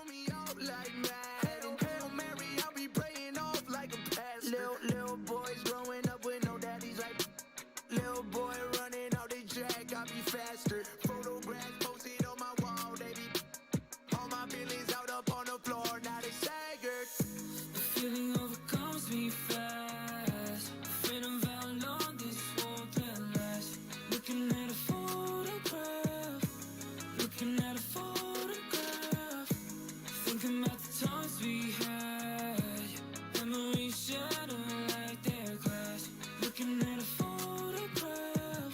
me out like mad. Hail Mary, I'll be praying off like a pastor. Little boys growing up with no daddies like little boy running out the track, I'll be faster. Photographs posted on my wall, they be all my feelings out up on the floor, now they staggered. The feeling overcomes me fast. Afraid of how long this won't last. Looking at a photograph. Looking at a photograph. Thinking about the times we had. Memories shatter like their glass. Looking at a photograph.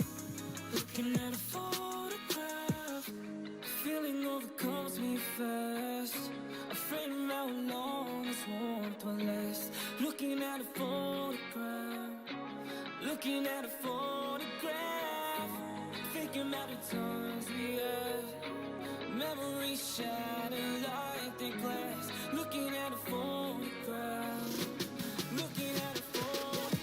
Looking at a photograph. The feeling overcomes me fast. Afraid of how long this warmth will last. Looking at a photograph. Looking at a photograph. Thinking about the times we had. Memories shatter like their glass. Looking at a photograph. Looking at a photograph.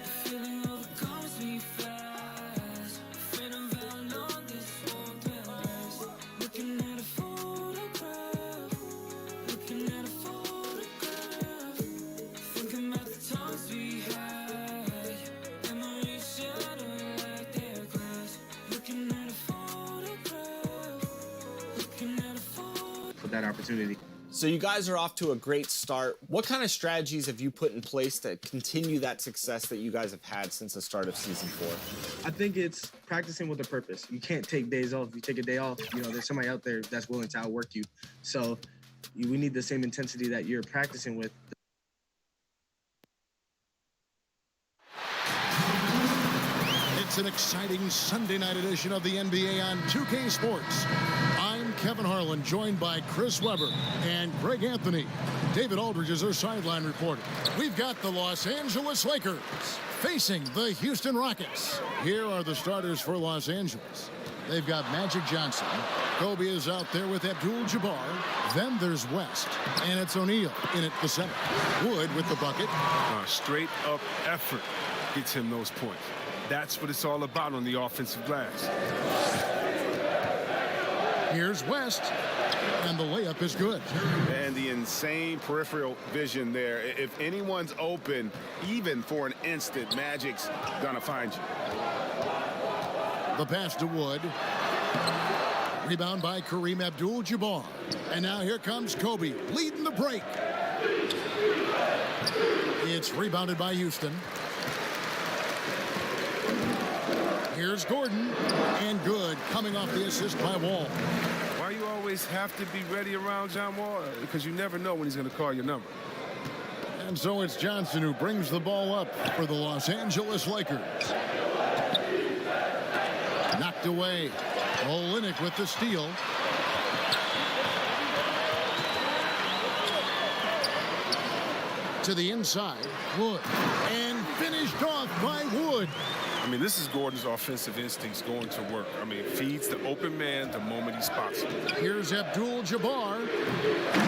The feeling overcomes me fast. Afraid of how long this won't last. Looking at a photograph. Looking at a photograph. Thinking about the times we had. Memories shatter like their glass. Looking at a photograph. Looking at a photograph. For that opportunity. So you guys are off to a great start. What kind of strategies have you put in place to continue that success that you guys have had since the start of season 4? I think it's practicing with a purpose. You can't take days off. If you take a day off, there's somebody out there that's willing to outwork you. So we need the same intensity that you're practicing with. It's an exciting Sunday night edition of the NBA on 2K Sports. I'm Kevin Harlan, joined by Chris Webber and Greg Anthony. David Aldridge is our sideline reporter. We've got the Los Angeles Lakers facing the Houston Rockets. Here are the starters for Los Angeles. They've got Magic Johnson. Kobe is out there with Abdul-Jabbar. Then there's West, and it's O'Neal in at the center. Wood with the bucket. Straight up effort gets him those points. That's what it's all about on the offensive glass. Here's West, and the layup is good. And the insane peripheral vision there. If anyone's open, even for an instant, Magic's gonna find you. The pass to Wood. Rebound by Kareem Abdul-Jabbar. And now here comes Kobe, leading the break. It's rebounded by Houston. Here's Gordon, and good, coming off the assist by Wall. Why you always have to be ready around John Wall? Because you never know when he's going to call your number. And so it's Johnson who brings the ball up for the Los Angeles Lakers. Knocked away. Olynyk with the steal. To the inside, Wood. And finished off by Wood. I mean, this is Gordon's offensive instincts going to work. I mean, feeds the open man the moment he spots him. Here's Abdul-Jabbar.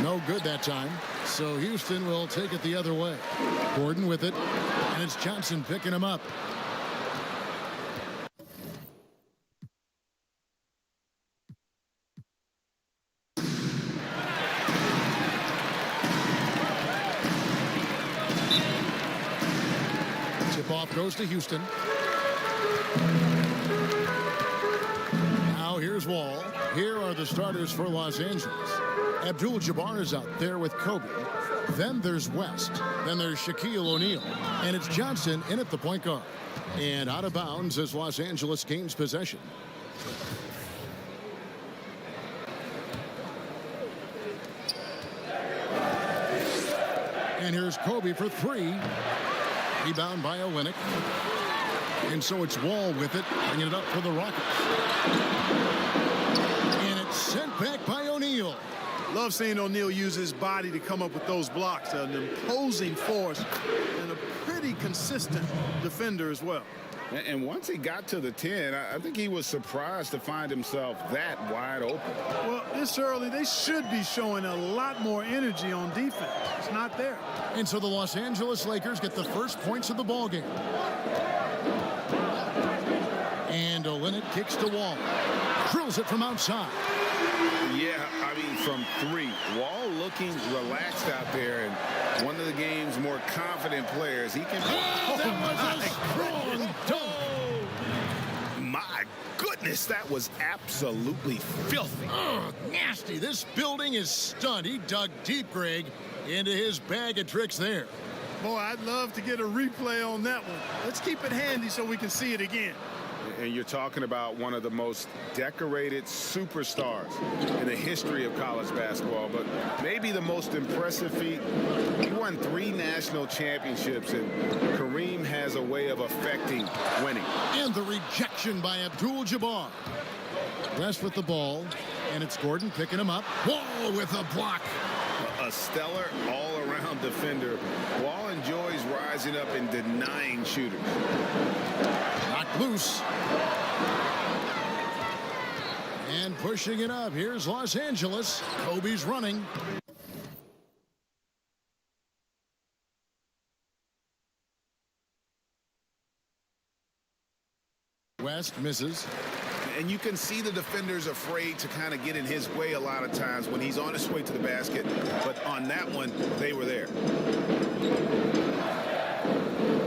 No good that time. So Houston will take it the other way. Gordon with it. And it's Johnson picking him up. Tip-off goes to Houston. Now here's Wall. Here are the starters for Los Angeles. Abdul-Jabbar is out there with Kobe. Then there's West. Then there's Shaquille O'Neal. And it's Johnson in at the point guard. And out of bounds as Los Angeles gains possession. And here's Kobe for three. Rebound by Olynyk. And so it's Wall with it, bringing it up for the Rockets. And it's sent back by O'Neal. Love seeing O'Neal use his body to come up with those blocks. An imposing force and a pretty consistent defender as well. And once he got to the 10, I think he was surprised to find himself that wide open. Well, this early, they should be showing a lot more energy on defense. It's not there. And so the Los Angeles Lakers get the first points of the ballgame. And Olynyk kicks to Wall. Drills it from outside. Yeah, I mean, from 3. Wall looking relaxed out there, and one of the game's more confident players. He can... That was a strong dunk. My goodness, that was absolutely filthy. Oh, nasty. This building is stunned. He dug deep, Greg, into his bag of tricks there. Boy, I'd love to get a replay on that one. Let's keep it handy so we can see it again. And you're talking about one of the most decorated superstars in the history of college basketball, but maybe the most impressive feat. He won 3 national championships, and Kareem has a way of affecting winning. And the rejection by Abdul-Jabbar. West with the ball, and it's Gordon picking him up. Wall with a block. A stellar all-around defender. Wall enjoys rising up and denying shooters. Knocked loose. And pushing it up. Here's Los Angeles. Kobe's running. West misses. And you can see the defenders afraid to kind of get in his way a lot of times when he's on his way to the basket. But on that one, they were there.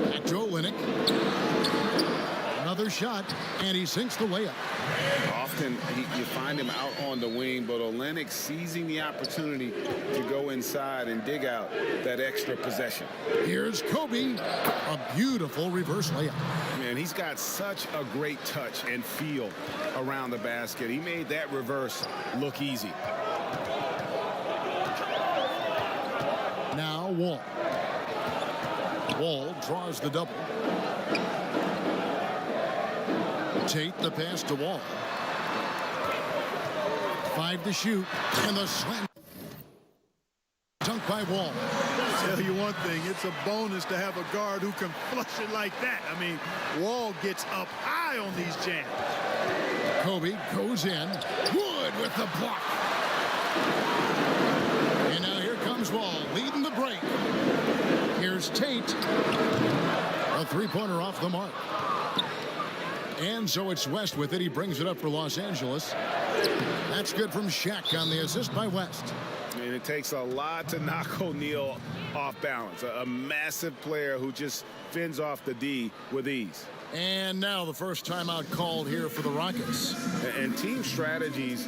Back to Olynyk. Another shot, and he sinks the layup. Often you find him out on the wing, but Olynyk seizing the opportunity to go inside and dig out that extra possession. Here's Kobe. A beautiful reverse layup. Man, he's got such a great touch and feel around the basket. He made that reverse look easy. Now Wall. Wall draws the double. Tate the pass to Wall. 5 to shoot, and the slam dunk by Wall. I'll tell you one thing, it's a bonus to have a guard who can flush it like that. I mean, Wall gets up high on these jams. Kobe goes in. Wood with the block. And now here comes Wall leading the break. Here's Tate. A three-pointer off the mark. And so it's West with it. He brings it up for Los Angeles. That's good from Shaq on the assist by West. And it takes a lot to knock O'Neal off balance. A massive player who just fends off the D with ease. And now the first timeout called here for the Rockets. And team strategies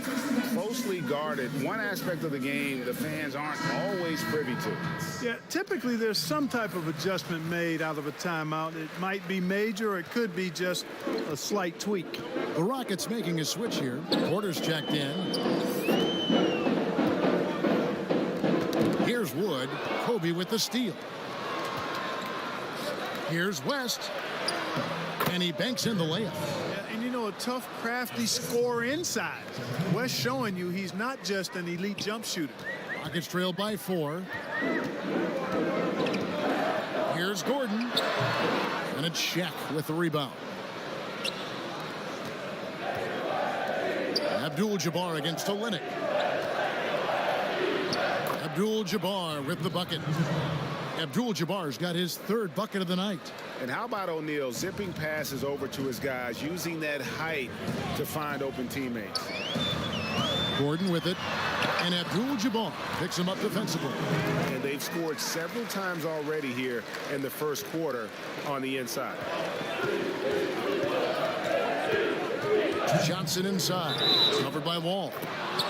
closely guarded. One aspect of the game the fans aren't always privy to. Yeah, typically there's some type of adjustment made out of a timeout. It might be major, or it could be just a slight tweak. The Rockets making a switch here. Porter's checked in. Here's Wood. Kobe with the steal. Here's West. And he banks in the layup. Yeah, and you know, a tough, crafty scorer inside. West showing you he's not just an elite jump shooter. Rockets trail by 4. Here's Gordon. And it's Shaq with the rebound. Abdul-Jabbar against Olynyk. Abdul-Jabbar with the bucket. Abdul-Jabbar's got his 3rd bucket of the night. And how about O'Neal zipping passes over to his guys, using that height to find open teammates. Gordon with it, and Abdul-Jabbar picks him up defensively. And they've scored several times already here in the first quarter on the inside. Johnson inside, covered by Wall.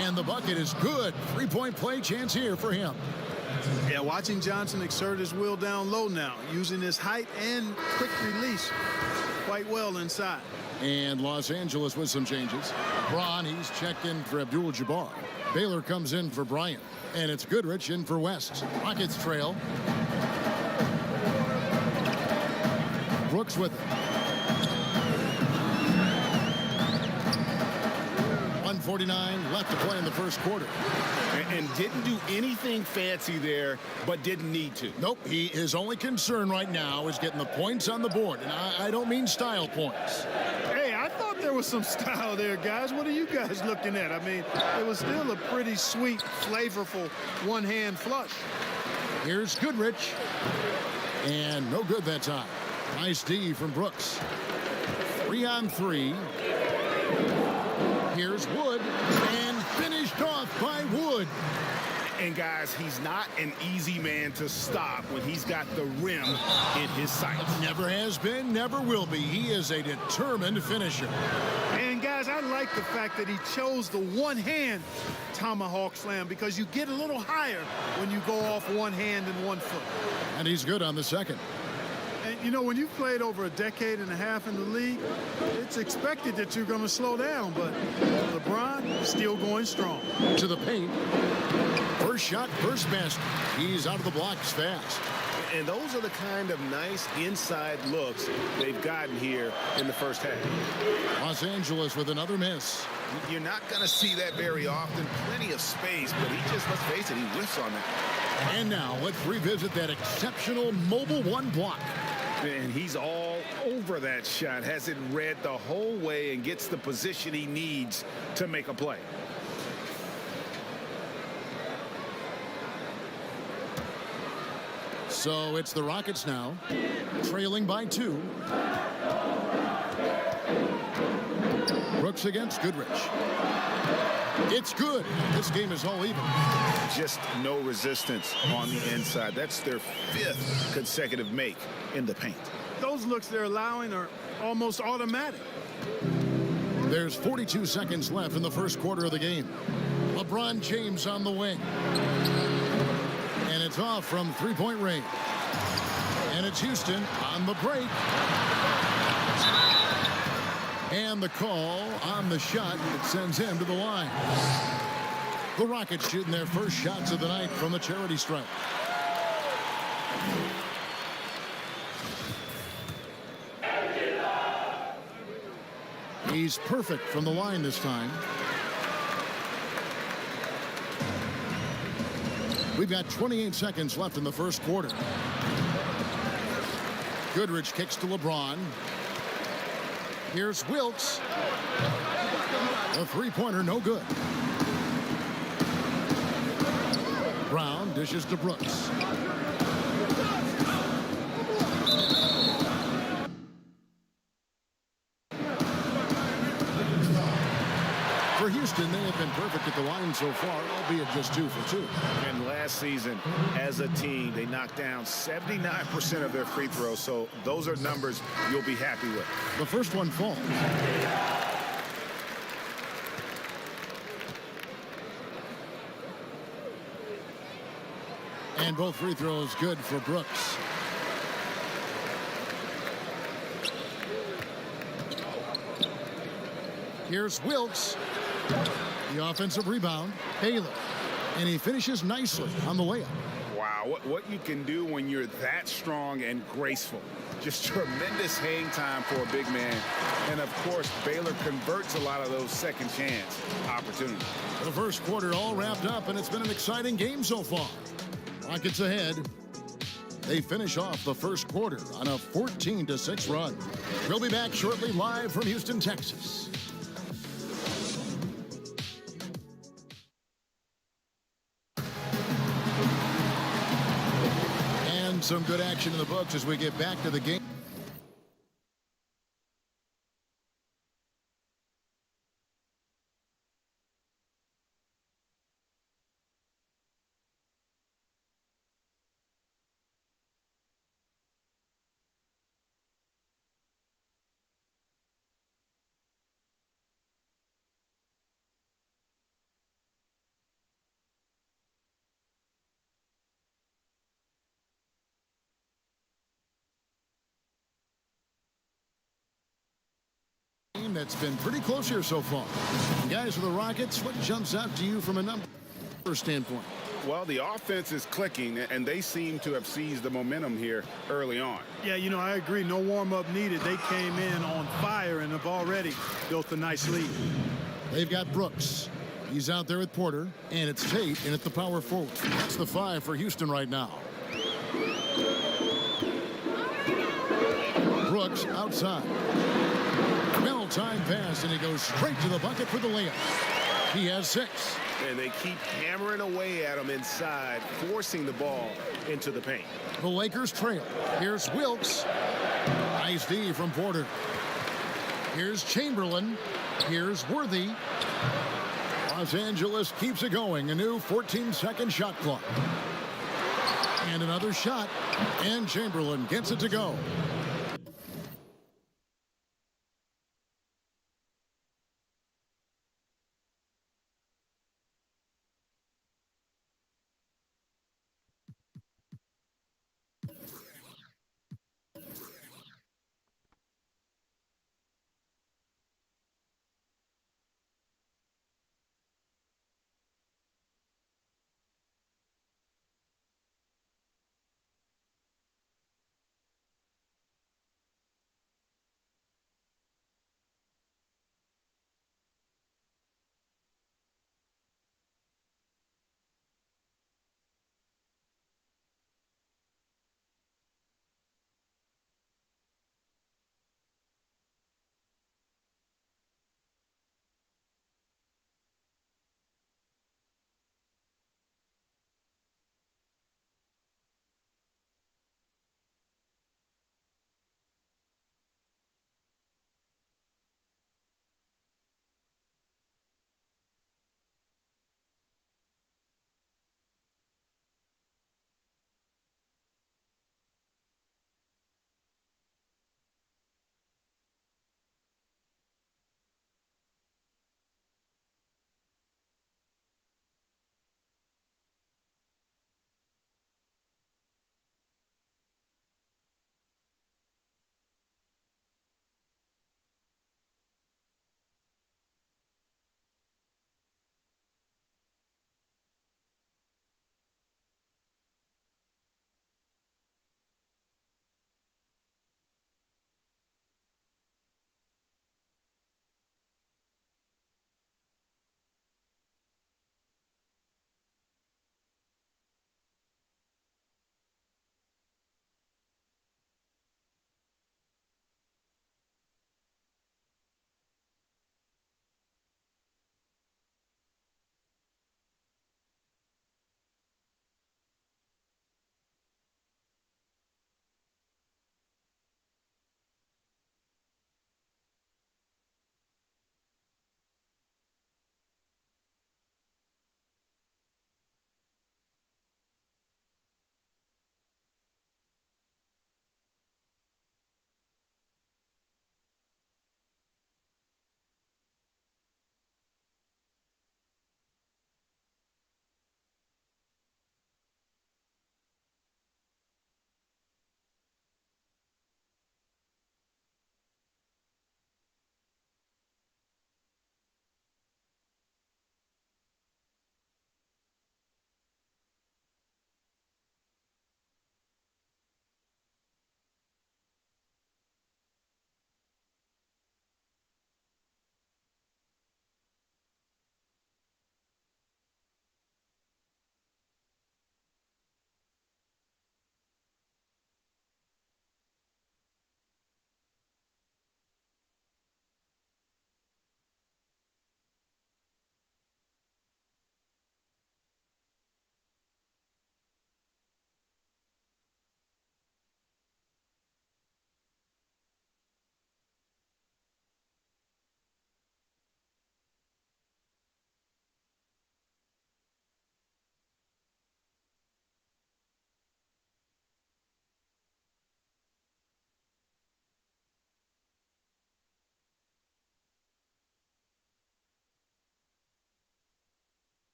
And the bucket is good. 3-point play chance here for him. Yeah, watching Johnson exert his will down low now, using his height and quick release quite well inside. And Los Angeles with some changes. Braun, he's checked in for Abdul-Jabbar. Baylor comes in for Bryant. And it's Goodrich in for West. Rockets trail. Brooks with it. 1:49 left to play in the first quarter. And didn't do anything fancy there, but didn't need to. Nope, his only concern right now is getting the points on the board. And I don't mean style points. Hey, I thought there was some style there, guys. What are you guys looking at? I mean, it was still a pretty sweet, flavorful one-hand flush. Here's Goodrich. And no good that time. Nice D from Brooks. 3-on-3. Here's Wood. And Finished off by Wood. And guys, he's not an easy man to stop when he's got the rim in his sights. Never has been, never will be. He is a determined finisher. And guys, I like the fact that he chose the one-hand tomahawk slam because you get a little higher when you go off one hand and one foot. And he's good on the second. And you know, when you've played over a decade and a half in the league, it's expected that you're going to slow down, but LeBron still going strong. To the paint. First shot, first basket. He's out of the blocks fast. And those are the kind of nice inside looks they've gotten here in the first half. Los Angeles with another miss. You're not going to see that very often. Plenty of space, but he just, let's face it, he whiffs on that. And now let's revisit that exceptional Mobile One block. And he's all over that shot, has it read the whole way and gets the position he needs to make a play. So it's the Rockets now, trailing by 2. Brooks against Goodrich. It's good. This game is all even. Just no resistance on the inside. That's their 5th consecutive make in the paint. Those looks they're allowing are almost automatic. There's 42 seconds left in the first quarter of the game. LeBron James on the wing. And it's off from three-point range. And it's Houston on the break. And the call on the shot that sends him to the line. The Rockets shooting their first shots of the night from the charity stripe. He's perfect from the line this time. We've got 28 seconds left in the first quarter. Goodrich kicks to LeBron. Here's Wilkes. A three-pointer, no good. Brown dishes to Brooks. For Houston, they have been perfect at the line so far, albeit just 2 for 2. And last season, as a team, they knocked down 79% of their free throws, so those are numbers you'll be happy with. The first one falls. And both free throws good for Brooks. Here's Wilkes. The offensive rebound. Baylor. And he finishes nicely on the layup. Wow, what you can do when you're that strong and graceful. Just tremendous hang time for a big man. And, of course, Baylor converts a lot of those second chance opportunities. The first quarter all wrapped up, and it's been an exciting game so far. Rockets ahead. They finish off the first quarter on a 14-6 run. We'll be back shortly live from Houston, Texas. And some good action in the books as we get back to the game. That's been pretty close here so far. Guys, for the Rockets, what jumps out to you from a number standpoint? Well, the offense is clicking, and they seem to have seized the momentum here early on. Yeah, you know, I agree. No warm-up needed. They came in on fire and have already built a nice lead. They've got Brooks. He's out there with Porter, and it's Tate in at the power forward. That's the 5 for Houston right now. Brooks outside. Well-timed pass, and he goes straight to the bucket for the layup. He has 6. And they keep hammering away at him inside, forcing the ball into the paint. The Lakers trail. Here's Wilkes. Nice D from Porter. Here's Chamberlain. Here's Worthy. Los Angeles keeps it going. A new 14-second shot clock. And another shot. And Chamberlain gets it to go.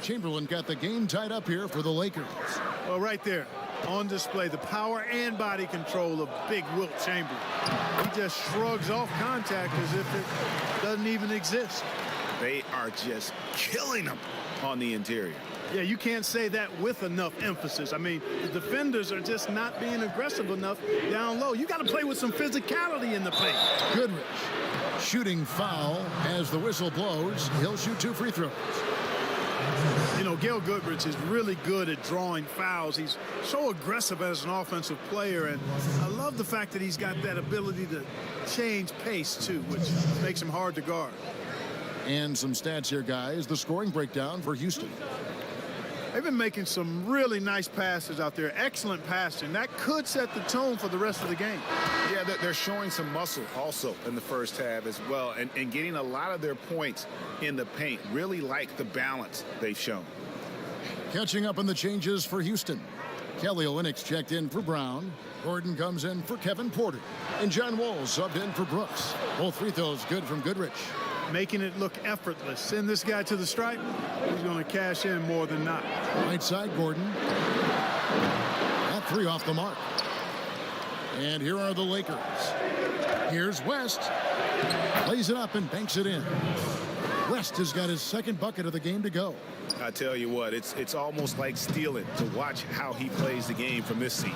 Chamberlain got the game tied up here for the Lakers. Well, right there on display, the power and body control of big Wilt Chamberlain. He just shrugs off contact as if it doesn't even exist. They are just killing them on the interior. Yeah, you can't say that with enough emphasis. I mean, the defenders are just not being aggressive enough down low. You got to play with some physicality in the paint. Goodrich shooting foul as the whistle blows. He'll shoot 2 free throws. You know, Gail Goodrich is really good at drawing fouls. He's so aggressive as an offensive player, and I love the fact that he's got that ability to change pace, too, which makes him hard to guard. And some stats here, guys. The scoring breakdown for Houston. They've been making some really nice passes out there. Excellent passing. That could set the tone for the rest of the game. Yeah, they're showing some muscle also in the first half as well, and getting a lot of their points in the paint. Really like the balance they've shown. Catching up on the changes for Houston. Kelly Olynyk checked in for Brown. Gordon comes in for Kevin Porter. And John Wall subbed in for Brooks. Both free throws good from Goodrich. Making it look effortless. Send this guy to the stripe, he's going to cash in more than not. Right side, Gordon. That 3 off the mark. And here are the Lakers. Here's West. Plays it up and banks it in. West has got his second bucket of the game to go. I tell you what, it's almost like stealing to watch how he plays the game from this seat.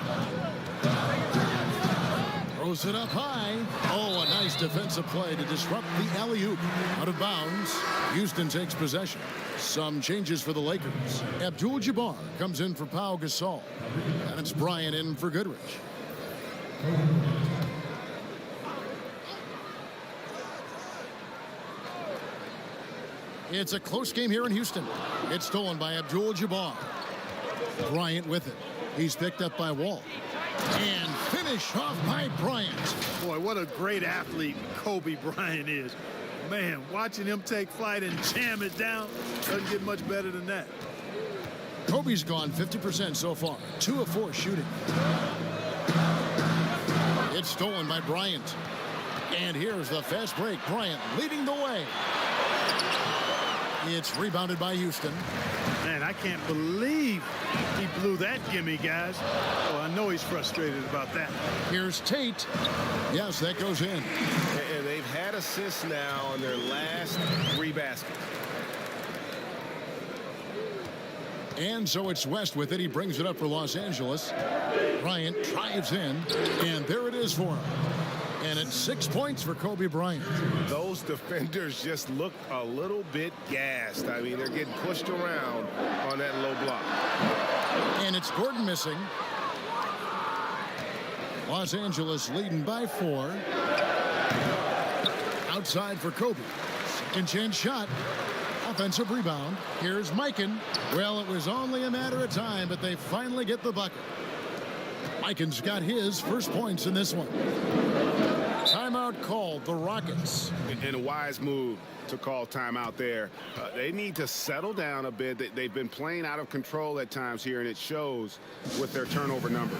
Throws it up high. Oh, a nice defensive play to disrupt the alley-oop. Out of bounds. Houston takes possession. Some changes for the Lakers. Abdul-Jabbar comes in for Pau Gasol. And it's Bryant in for Goodrich. It's a close game here in Houston. It's stolen by Abdul-Jabbar. Bryant with it. He's picked up by Wall. And finish off by Bryant. Boy, what a great athlete Kobe Bryant is. Man, watching him take flight and jam it down doesn't get much better than that. Kobe's gone 50% so far. 2 of 4 shooting. It's stolen by Bryant. And here's the fast break. Bryant leading the way. It's rebounded by Houston. Man, I can't believe he blew that gimme, guys. Well, I know he's frustrated about that. Here's Tate. Yes, that goes in. And they've had assists now on their last 3 baskets. And so it's West with it. He brings it up for Los Angeles. Bryant drives in, and there it is for him. And it's 6 points for Kobe Bryant. Those defenders just look a little bit gassed. I mean, they're getting pushed around on that low block. And it's Gordon missing. Los Angeles leading by 4. Outside for Kobe. Second chance shot. Offensive rebound. Here's Mikan. Well, it was only a matter of time, but they finally get the bucket. Mikan's got his first points in this one. Timeout called, the Rockets. And a wise move to call timeout there. They need to settle down a bit. They've been playing out of control at times here, and it shows with their turnover numbers.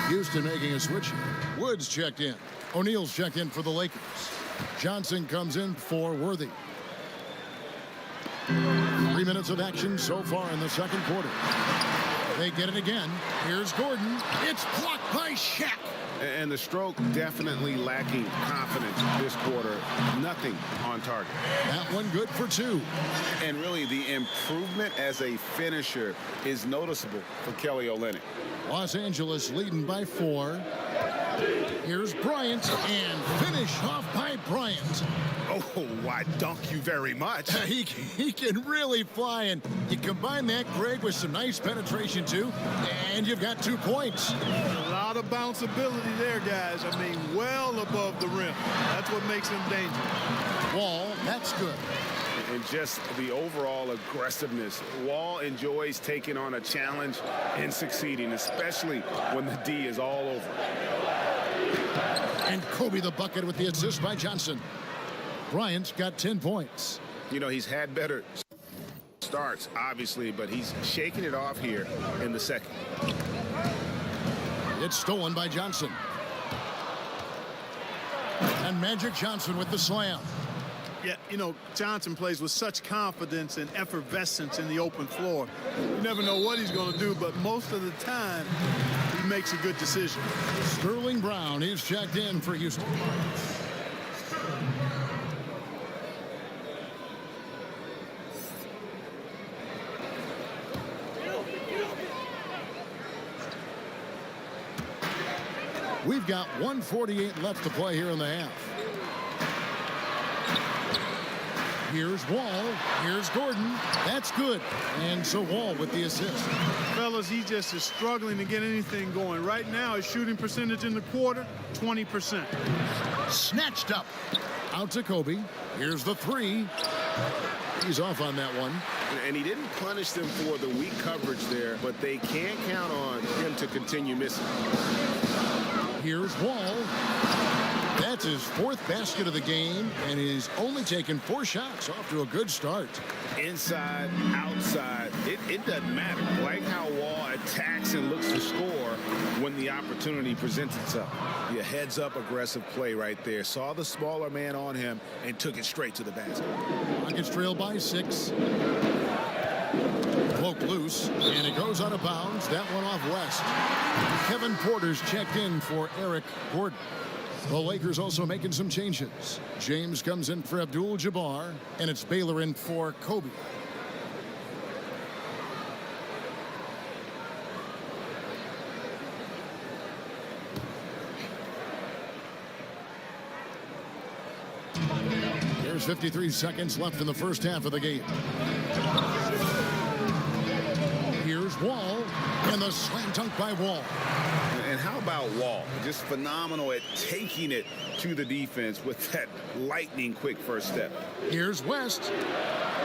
Houston making a switch. Woods checked in. O'Neal's checked in for the Lakers. Johnson comes in for Worthy. 3 minutes of action so far in the second quarter. They get it again. Here's Gordon. It's blocked by Shaq. And the stroke definitely lacking confidence this quarter. Nothing on target. That one good for 2. And really the improvement as a finisher is noticeable for Kelly Olynyk. Los Angeles leading by 4. Here's Bryant, and finish off by Bryant. Oh, why, dunk you very much. He can really fly, and you combine that, Greg, with some nice penetration, too, and you've got 2 points. A lot of bounceability there, guys. I mean, well above the rim. That's what makes him dangerous. Wall, that's good. And just the overall aggressiveness. Wall enjoys taking on a challenge and succeeding, especially when the D is all over. And Kobe the bucket with the assist by Johnson. Bryant's got 10 points. You know, he's had better starts, obviously, but he's shaking it off here in the second. It's stolen by Johnson. And Magic Johnson with the slam. Yeah, you know, Johnson plays with such confidence and effervescence in the open floor. You never know what he's going to do, but most of the time, he makes a good decision. Sterling Brown is checked in for Houston. We've got 1:48 left to play here in the half. Here's Wall. Here's Gordon. That's good. And so Wall with the assist. Fellas, he just is struggling to get anything going. Right now, his shooting percentage in the quarter, 20%. Snatched up. Out to Kobe. Here's the three. He's off on that one. And he didn't punish them for the weak coverage there, but they can't count on him to continue missing. Here's Wall. That's his 4th basket of the game, and he's only taken 4 shots. Off to a good start. Inside, outside, it doesn't matter. Like how Wall attacks and looks to score when the opportunity presents itself. Yeah, heads-up aggressive play right there. Saw the smaller man on him and took it straight to the basket. Rockets trail by 6. Poke loose, and it goes out of bounds. That one off West. Kevin Porter's checked in for Eric Gordon. The Lakers also making some changes. James comes in for Abdul-Jabbar, and it's Baylor in for Kobe. There's 53 seconds left in the first half of the game. Here's Wall, and the slam dunk by Wall. And how about Wall? Just phenomenal at taking it to the defense with that lightning quick first step. Here's West.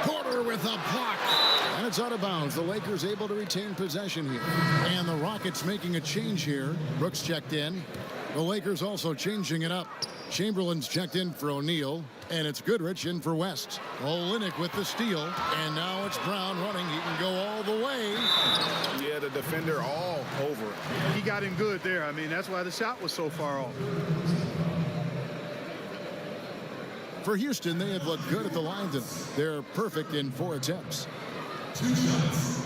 Porter with a block. And it's out of bounds. The Lakers able to retain possession here. And the Rockets making a change here. Brooks checked in. The Lakers also changing it up. Chamberlain's checked in for O'Neal. And it's Goodrich in for West. Olynyk with the steal. And now it's Brown running. He can go all the way. Yeah, the defender all over it. He got him good there. I mean, that's why the shot was so far off. For Houston, they have looked good at the line. They're perfect in 4 attempts. 2 shots.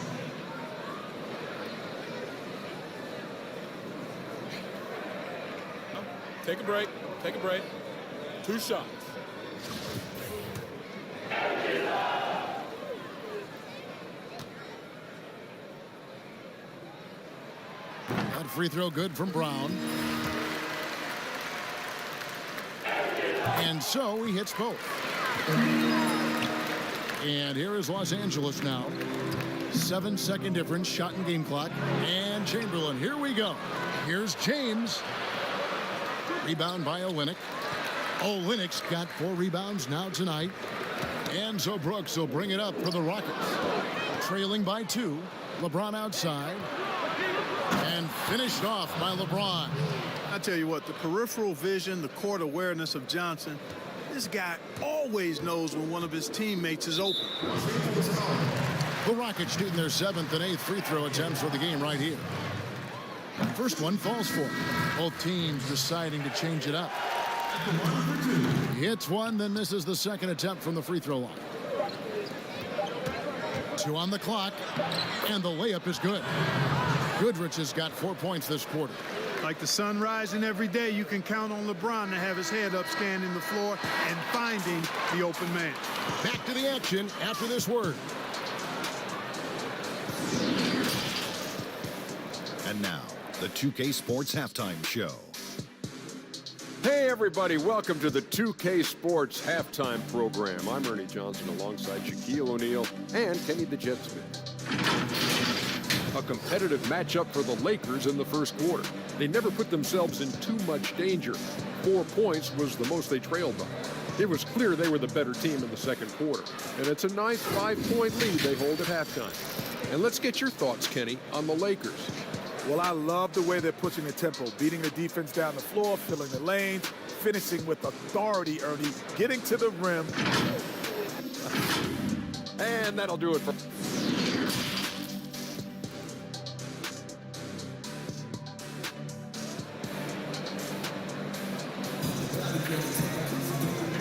Take a break. Take a break. 2 shots. That free throw good from Brown. And so he hits both. And here is Los Angeles now. 7-second difference, shot and game clock. And Chamberlain, here we go. Here's James. Rebound by Olynyk. Olynyk's got 4 rebounds now tonight. And so Brooks will bring it up for the Rockets. Trailing by 2. LeBron outside. And finished off by LeBron. I tell you what, the peripheral vision, the court awareness of Johnson, this guy always knows when one of his teammates is open. The Rockets shooting their 7th and 8th free throw attempts for the game right here. First one falls for him. Both teams deciding to change it up. He hits one, then misses the 2nd attempt from the free throw line. 2 on the clock, and the layup is good. Goodrich has got 4 points this quarter. Like the sun rising every day, you can count on LeBron to have his head up, scanning the floor, and finding the open man. Back to the action after this word. And now, the 2K Sports Halftime Show. Hey everybody, welcome to the 2K Sports Halftime Program. I'm Ernie Johnson alongside Shaquille O'Neal and Kenny the Jet Smith. A competitive matchup for the Lakers in the first quarter. They never put themselves in too much danger. 4 points was the most they trailed by. It was clear they were the better team in the second quarter. And it's a nice 5-point lead they hold at halftime. And let's get your thoughts, Kenny, on the Lakers. Well, I love the way they're pushing the tempo, beating the defense down the floor, filling the lanes, finishing with authority, Ernie, getting to the rim. And that'll do it for...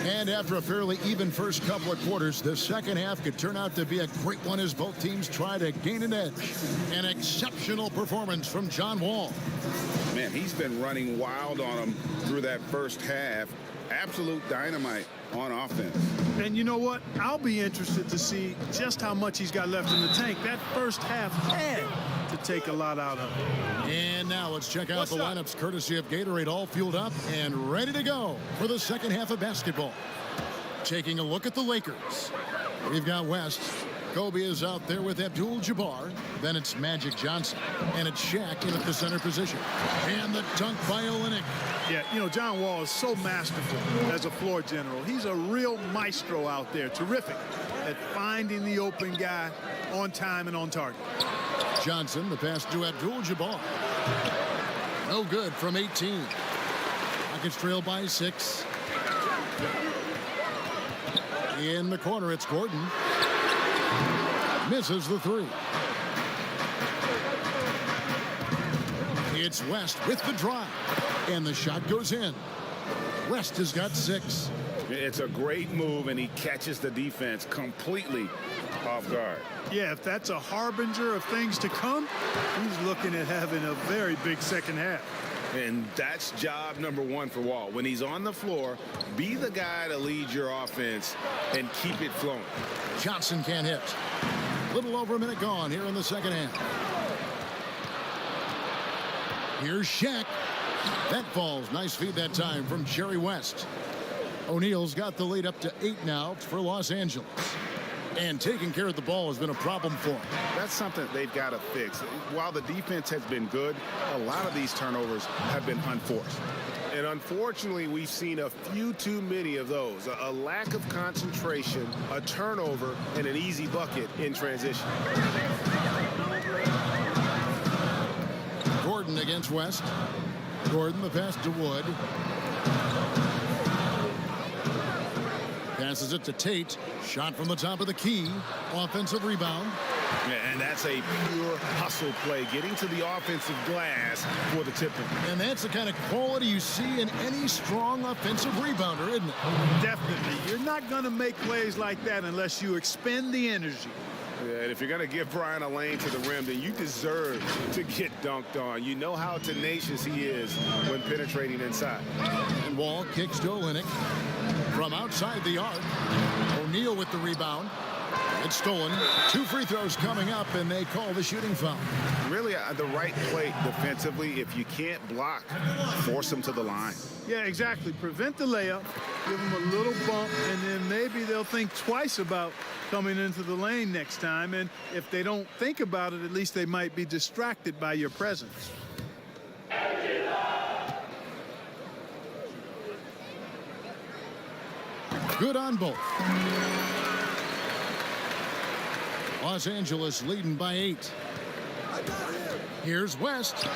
And after a fairly even first couple of quarters, the second half could turn out to be a great one as both teams try to gain an edge. An exceptional performance from John Wall. Man, he's been running wild on him through that first half. Absolute dynamite on offense. And you know what? I'll be interested to see just how much he's got left in the tank. That first half had to take a lot out of him. And now let's check out the lineups courtesy of Gatorade, all fueled up and ready to go for the second half of basketball. Taking a look at the Lakers. We've got West. Kobe is out there with Abdul-Jabbar. Then it's Magic Johnson. And it's Shaq in at the center position. And the dunk by Olynyk. Yeah, you know, John Wall is so masterful as a floor general. He's a real maestro out there. Terrific at finding the open guy on time and on target. Johnson, the pass to Abdul-Jabbar. No good from 18. Rockets trail by 6. In the corner, it's Gordon. Misses the 3. It's West with the drive. And the shot goes in. West has got 6. It's a great move, and he catches the defense completely off guard. Yeah, if that's a harbinger of things to come, he's looking at having a very big second half. And that's job number 1 for Wall. When he's on the floor, be the guy to lead your offense and keep it flowing. Johnson can't hit. Little over a minute gone here in the second half. Here's Shaq. That falls. Nice feed that time from Jerry West. O'Neal's got the lead up to 8 now for Los Angeles. And taking care of the ball has been a problem for him. That's something they've got to fix. While the defense has been good, a lot of these turnovers have been unforced. And unfortunately, we've seen a few too many of those. A lack of concentration, a turnover, and an easy bucket in transition. Gordon against West. Gordon, the pass to Wood. Passes it to Tate. Shot from the top of the key. Offensive rebound. And that's a pure hustle play, getting to the offensive glass for the tip-in. And that's the kind of quality you see in any strong offensive rebounder, isn't it? Definitely. You're not going to make plays like that unless you expend the energy. Yeah, and if you're going to give Brian a lane to the rim, then you deserve to get dunked on. You know how tenacious he is when penetrating inside. And Wall kicks to Olynyk from outside the arc. O'Neal with the rebound. It's stolen. 2 free throws coming up, and they call the shooting foul. Really, the right play defensively. If you can't block, force them to the line. Yeah, exactly. Prevent the layup, give them a little bump, and then maybe they'll think twice about coming into the lane next time. And if they don't think about it, at least they might be distracted by your presence. Good on both. Los Angeles leading by 8. Here's West,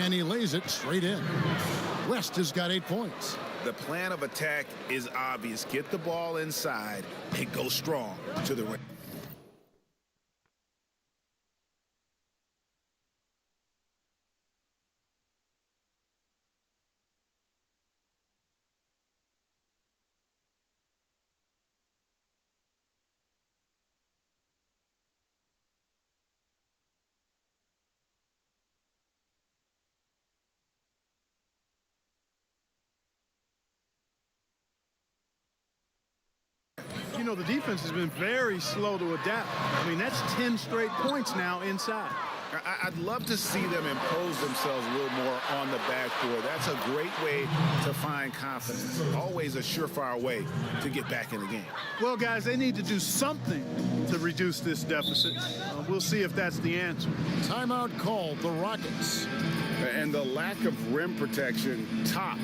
and he lays it straight in. West has got 8 points. The plan of attack is obvious. Get the ball inside and go strong to the rim. You know, the defense has been very slow to adapt. I mean, that's 10 straight points now inside. I'd love to see them impose themselves a little more on the backboard. That's a great way to find confidence. Always a surefire way to get back in the game. Well, guys, they need to do something to reduce this deficit. We'll see if that's the answer. Timeout called the Rockets. And the lack of rim protection, top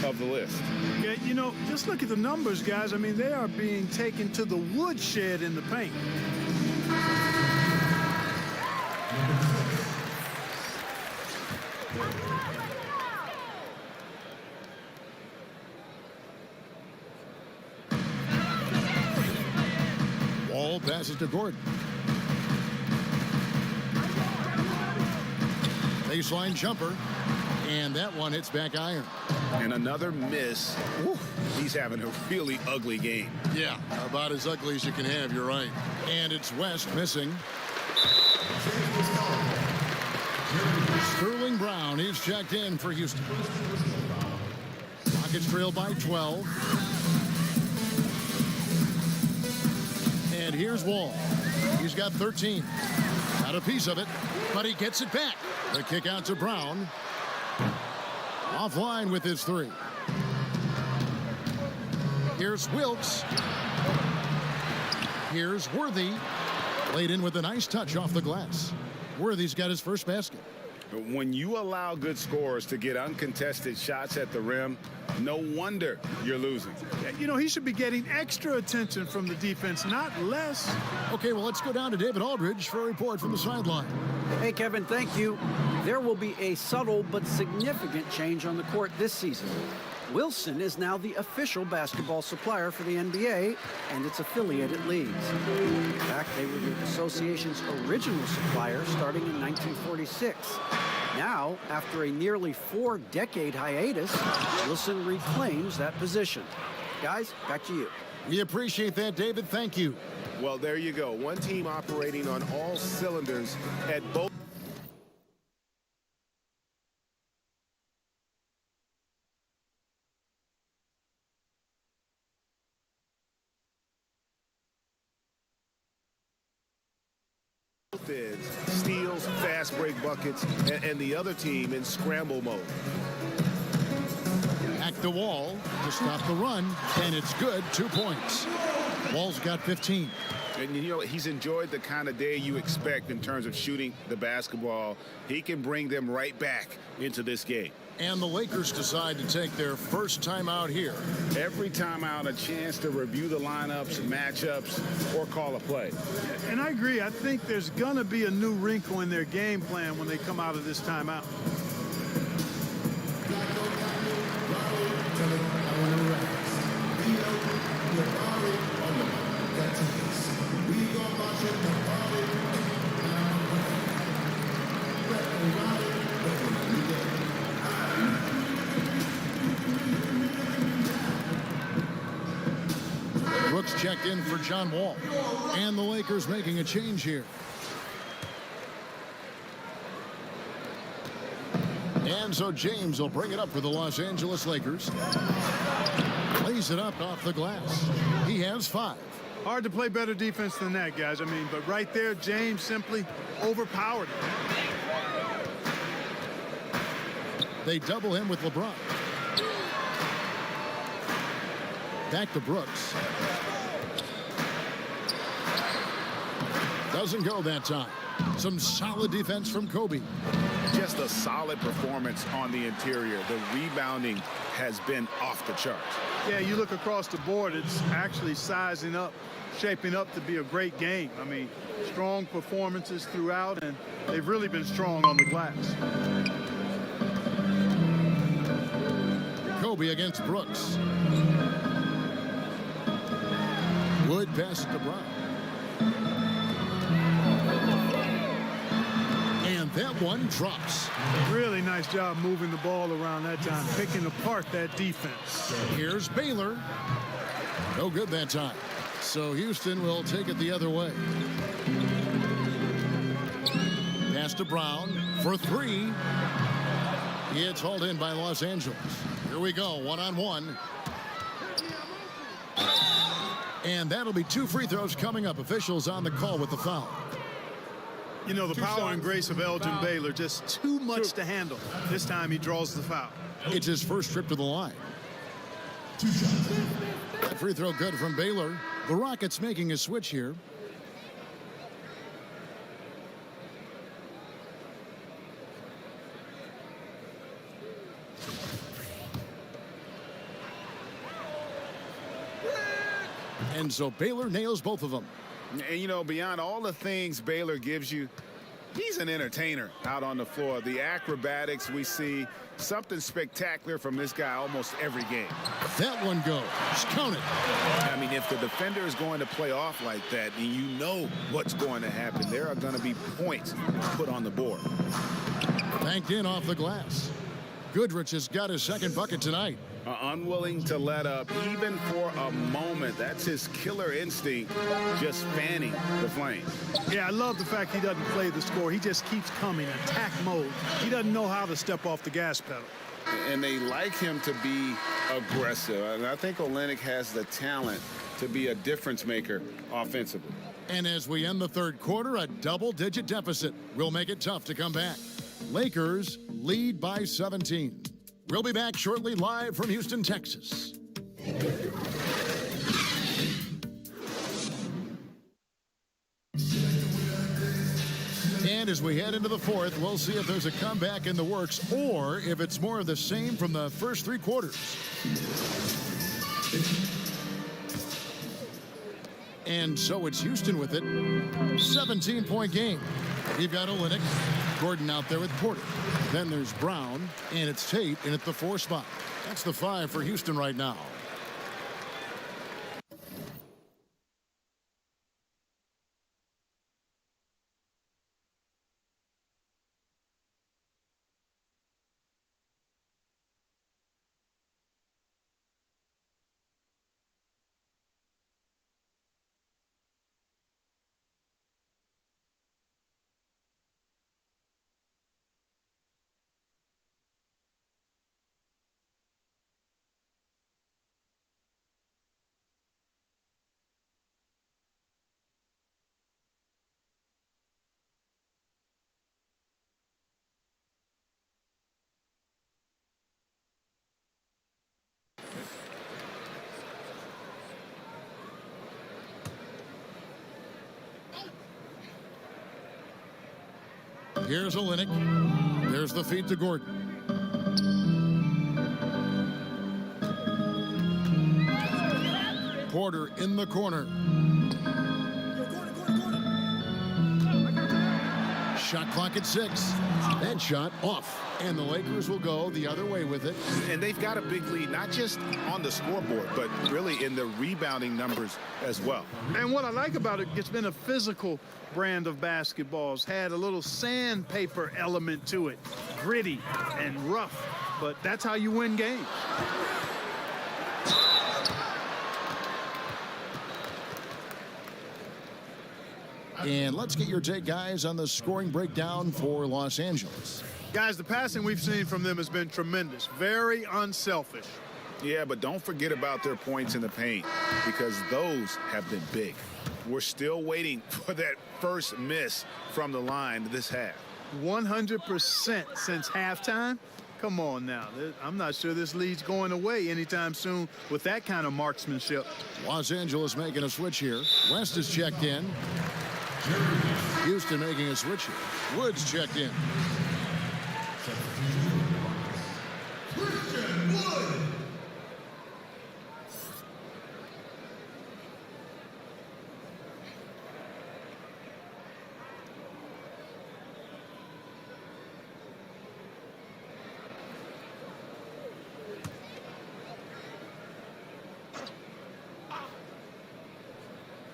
of the list. Yeah, you know, just look at the numbers, guys. I mean, they are being taken to the woodshed in the paint. Wall passes to Gordon. Baseline jumper. And that one hits back iron. And another miss. Woo, he's having a really ugly game. Yeah, about as ugly as you can have, you're right. And it's West missing. Sterling Brown, he's checked in for Houston. Rockets trail by 12. And here's Wall. He's got 13. Got a piece of it, but he gets it back. The kick out to Brown. Offline with his three. Here's Wilkes. Here's Worthy. Laid in with a nice touch off the glass. Worthy's got his first basket. When you allow good scorers to get uncontested shots at the rim, no wonder you're losing. You know, he should be getting extra attention from the defense, not less. Okay, well, let's go down to David Aldridge for a report from the sideline. Hey, Kevin, thank you. There will be a subtle but significant change on the court this season. Wilson is now the official basketball supplier for the NBA and its affiliated leagues. In fact, they were the association's original supplier starting in 1946. Now, after a nearly 4-decade hiatus, Wilson reclaims that position. Guys, back to you. We appreciate that, David. Thank you. Well, there you go. One team operating on all cylinders at both. Steals, fast break buckets, and the other team in scramble mode. Back to Wall to stop the run, and it's good. 2 points. Wall's got 15. And, you know, he's enjoyed the kind of day you expect in terms of shooting the basketball. He can bring them right back into this game. And the Lakers decide to take their first timeout here. Every timeout, a chance to review the lineups, matchups, or call a play. And I agree. I think there's going to be a new wrinkle in their game plan when they come out of this timeout. Brooks checked in for John Wall. And the Lakers making a change here. And so James will bring it up for the Los Angeles Lakers. Plays it up off the glass. He has 5. Hard to play better defense than that, guys. I mean, but right there, James simply overpowered him. They double him with LeBron. Back to Brooks. Doesn't go that time. Some solid defense from Kobe. Just a solid performance on the interior. The rebounding has been off the charts. Yeah, you look across the board, it's actually sizing up, shaping up to be a great game. I mean, strong performances throughout, and they've really been strong on the glass. Kobe against Brooks. Wood passes to Brown. And that one drops. Really nice job moving the ball around that time, picking apart that defense. Here's Baylor. No good that time. So Houston will take it the other way. Pass to Brown for 3. It's hauled in by Los Angeles. Here we go, 1-on-1. And that'll be 2 free throws coming up. Officials on the call with the foul. You know, the power and grace of Elgin Baylor, just too much to handle. This time he draws the foul. It's his first trip to the line. That free throw good from Baylor. The Rockets making a switch here. And so Baylor nails both of them. And, you know, beyond all the things Baylor gives you, He's an entertainer out on the floor. The acrobatics we see, something spectacular from this guy almost every game. That one goes. Count it. I mean, if the defender is going to play off like that, then you know what's going to happen. There are going to be points put on the board. Banked in off the glass. Goodrich has got his second bucket tonight. Unwilling to let up even for a moment. That's his killer instinct, just fanning the flames. Yeah, I love the fact he doesn't play the score. He just keeps coming, attack mode. He doesn't know how to step off the gas pedal. And they like him to be aggressive. And I think Olynyk has the talent to be a difference maker offensively. And as we end the third quarter, a double-digit deficit will make it tough to come back. Lakers lead by 17. We'll be back shortly, live from Houston, Texas. And as we head into the fourth, we'll see if there's a comeback in the works or if it's more of the same from the first three quarters. And so it's Houston with it. 17-point game. You've got Olynyk, Gordon out there with Porter. Then there's Brown, and it's Tate in at the 4 spot. That's the 5 for Houston right now. Here's Olynyk. There's the feed to Gordon. Porter in the corner. Shot clock at 6. That shot off. And the Lakers will go the other way with it. And they've got a big lead, not just on the scoreboard, but really in the rebounding numbers as well. And what I like about it, it's been a physical brand of basketball. It's had a little sandpaper element to it. Gritty and rough, but that's how you win games. And let's get your take, guys, on the scoring breakdown for Los Angeles. Guys, the passing we've seen from them has been tremendous. Very unselfish. Yeah, but don't forget about their points in the paint, because those have been big. We're still waiting for that first miss from the line this half. 100% since halftime? Come on now. I'm not sure this lead's going away anytime soon with that kind of marksmanship. Los Angeles making a switch here. West is checked in. Houston making a switch here. Woods checked in.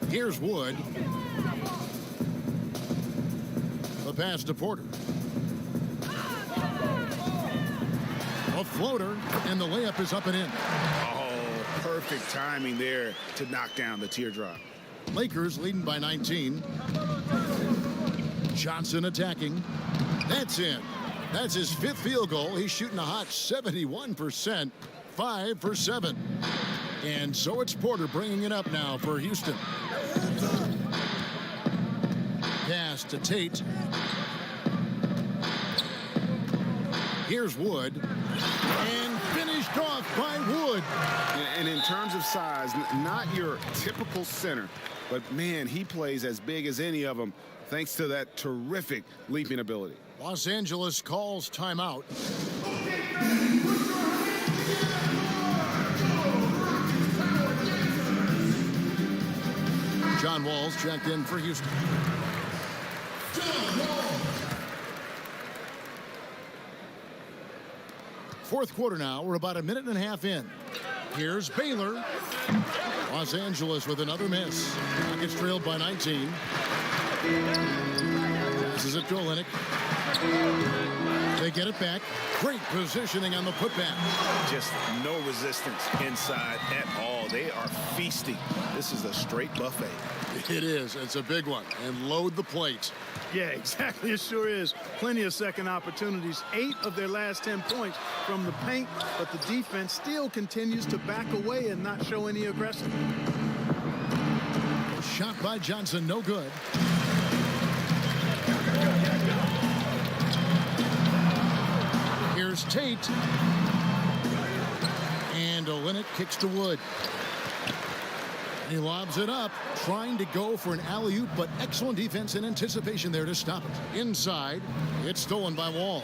Here's Wood. The pass to Porter. A floater, and the layup is up and in. Oh, perfect timing there to knock down the teardrop. Lakers leading by 19. Johnson attacking. That's in. That's his 5th field goal. He's shooting a hot 71%. 5 for 7. And so it's Porter bringing it up now for Houston. Pass to Tate. Here's Wood. And finished off by Wood. And in terms of size, not your typical center, but man, he plays as big as any of them thanks to that terrific leaping ability. Los Angeles calls timeout. John Wall's checked in for Houston. Fourth quarter now. We're about a minute and a half in. Here's Baylor. Los Angeles with another miss. Rockets trailed by 19. This is it to Olynyk. They get it back. Great positioning on the putback. Just no resistance inside at all. They are feasting. This is a straight buffet. It is. It's a big one. And load the plate. Yeah, exactly. It sure is. Plenty of second opportunities. 8 of their last 10 points from the paint, but the defense still continues to back away and not show any aggression. Shot by Johnson, no good. Here's Tate. And Olynyk kicks to Wood. He lobs it up, trying to go for an alley-oop, but excellent defense and anticipation there to stop it. Inside, it's stolen by Wall.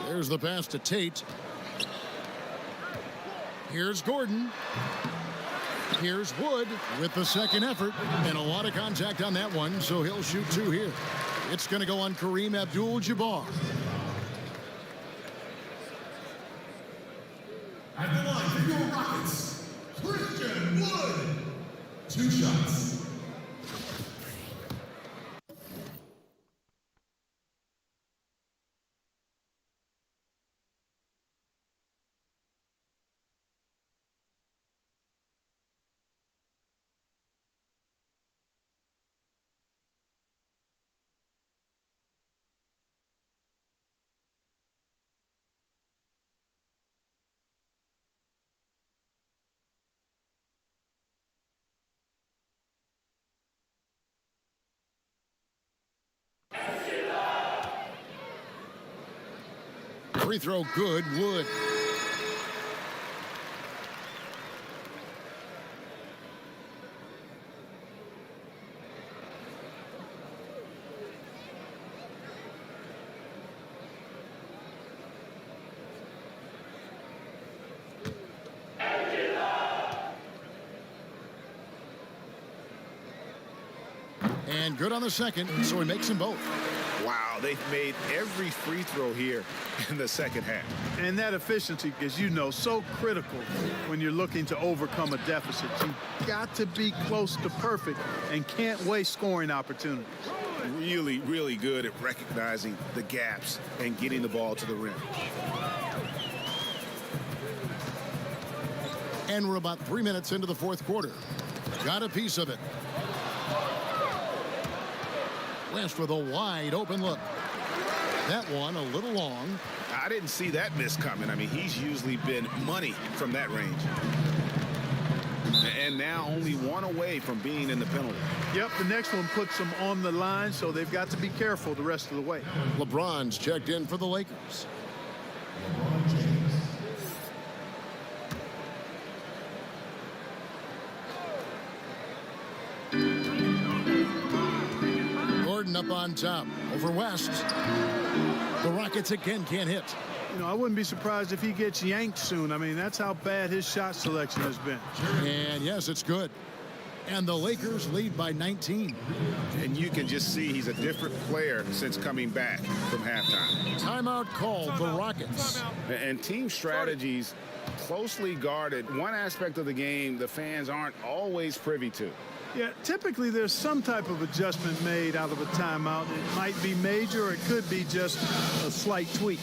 There's the pass to Tate. Here's Gordon. Here's Wood with the second effort, and a lot of contact on that one, so he'll shoot 2 here. It's going to go on Kareem Abdul-Jabbar. At the line for your Rockets, Christian Wood. 2 shots. Free throw good, Wood. And good on the second, so he makes them both. Wow, they've made every free throw here in the second half. And that efficiency, as you know, so critical when you're looking to overcome a deficit. You've got to be close to perfect and can't waste scoring opportunities. Really, really good at recognizing the gaps and getting the ball to the rim. And we're about 3 minutes into the fourth quarter. Got a piece of it. West with a wide open look. That one a little long. I didn't see that miss coming. I mean, he's usually been money from that range. And now only one away from being in the penalty. Yep, the next one puts them on the line, so they've got to be careful the rest of the way. LeBron's checked in for the Lakers. Gordon up on top over West. The Rockets again can't hit. You know, I wouldn't be surprised if he gets yanked soon. I mean, that's how bad his shot selection has been. And yes, it's good. And the Lakers lead by 19. And you can just see he's a different player since coming back from halftime. Timeout called the Rockets. And team strategies closely guarded. One aspect of the game the fans aren't always privy to. Yeah, typically there's some type of adjustment made out of a timeout. It might be major or it could be just a slight tweak.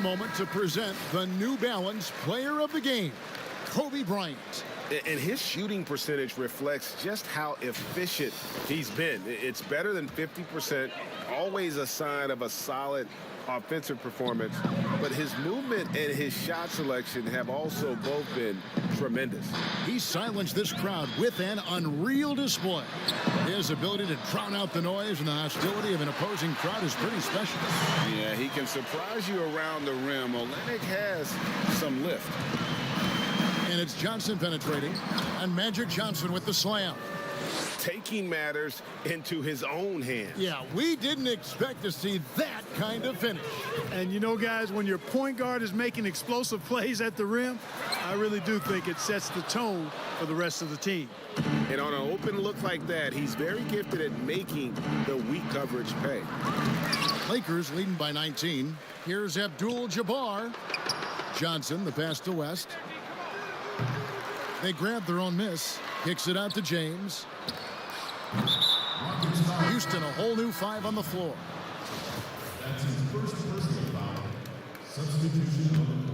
Moment to present the New Balance Player of the Game, Kobe Bryant. And his shooting percentage reflects just how efficient he's been. It's better than 50% always a sign of a solid offensive performance, but his movement and his shot selection have also both been tremendous. He silenced this crowd with an unreal display. His ability to drown out the noise and the hostility of an opposing crowd is pretty special. Yeah, he can surprise you around the rim. Olynyk has some lift. And it's Johnson penetrating, and Magic Johnson with the slam. Taking matters into his own hands. Yeah, we didn't expect to see that kind of finish. And you know, guys, when your point guard is making explosive plays at the rim, I really do think it sets the tone for the rest of the team. And on an open look like that, he's very gifted at making the weak coverage pay. Lakers leading by 19. Here's Abdul-Jabbar. Johnson, the pass to West. They grab their own miss. Kicks it out to James. Houston, a whole new 5 on the floor. That's his first personal foul. Substitution on the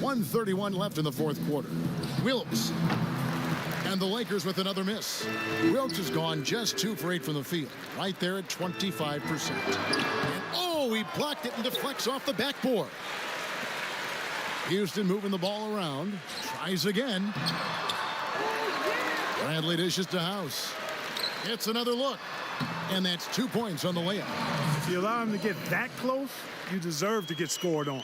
court. 1:31 left in the fourth quarter. Wilkes. And the Lakers with another miss. Wilkes has gone just 2 for 8 from the field. Right there at 25%. And oh, he blocked it and deflects off the backboard. Houston moving the ball around. Tries again. Bradley dishes to House. It's another look. And that's 2 points on the layup. If you allow him to get that close, you deserve to get scored on.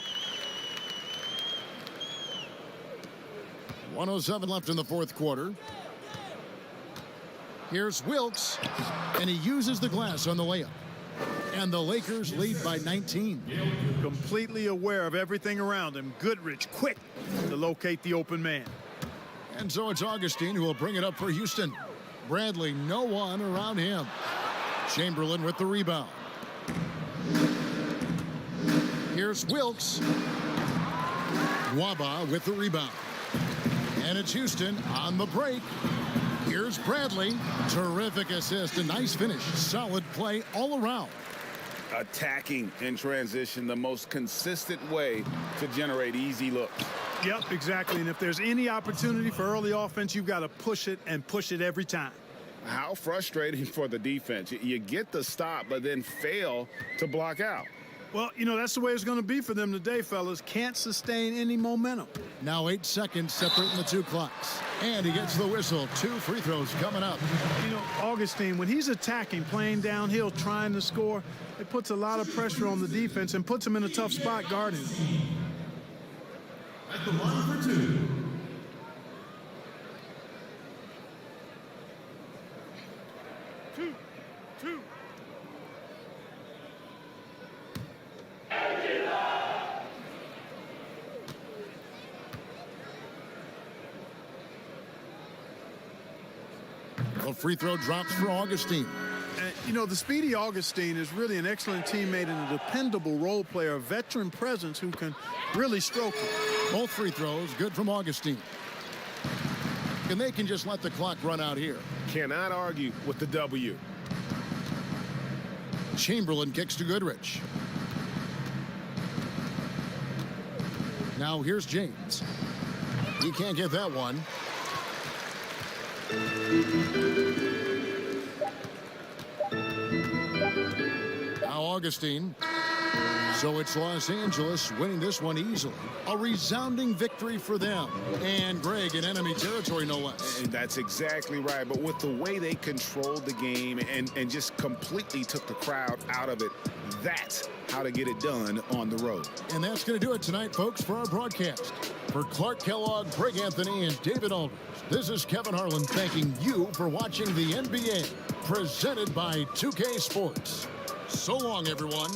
1:07 left in the fourth quarter. Here's Wilkes. And he uses the glass on the layup. And the Lakers lead by 19. Completely aware of everything around him. Goodrich quick to locate the open man. And so it's Augustine who will bring it up for Houston. Bradley, no one around him. Chamberlain with the rebound. Here's Wilkes. Waba with the rebound. And it's Houston on the break. Here's Bradley. Terrific assist. A nice finish. Solid play all around. Attacking in transition, the most consistent way to generate easy looks. Yep, exactly. And if there's any opportunity for early offense, you've got to push it and push it every time. How frustrating for the defense. You get the stop, but then fail to block out. Well, you know, that's the way it's going to be for them today, fellas. Can't sustain any momentum. Now 8 seconds separating the 2 clocks. And he gets the whistle. 2 free throws coming up. You know, Augustine, when he's attacking, playing downhill, trying to score, it puts a lot of pressure on the defense and puts him in a tough spot guarding. At the line for 2. The free throw drops for Augustine. And, you know, the speedy Augustine is really an excellent teammate and a dependable role player, a veteran presence who can really stroke it. Both free throws good from Augustine. And they can just let the clock run out here. Cannot argue with the W. Chamberlain kicks to Goodrich. Now here's James. He can't get that one. Now Augustine. So it's Los Angeles winning this one easily. A resounding victory for them. And Greg in enemy territory, no less. And that's exactly right. But with the way they controlled the game and just completely took the crowd out of it, that's how to get it done on the road. And that's going to do it tonight, folks, for our broadcast. For Clark Kellogg, Greg Anthony, and David Aldridge, this is Kevin Harlan thanking you for watching the NBA, presented by 2K Sports. So long, everyone.